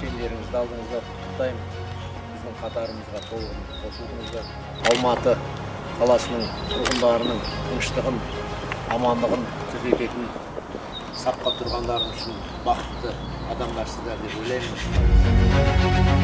шендеріңізді алдыңызда құттықтаймын. Біздің қатарымызға толығымен қосылдыңыздар. Алматы қаласының тұрғындарының тыныштығын, амандығын, түзететін сапқа тұрғандарың үшін бақытты адамдарсыздар деп ойлаймын.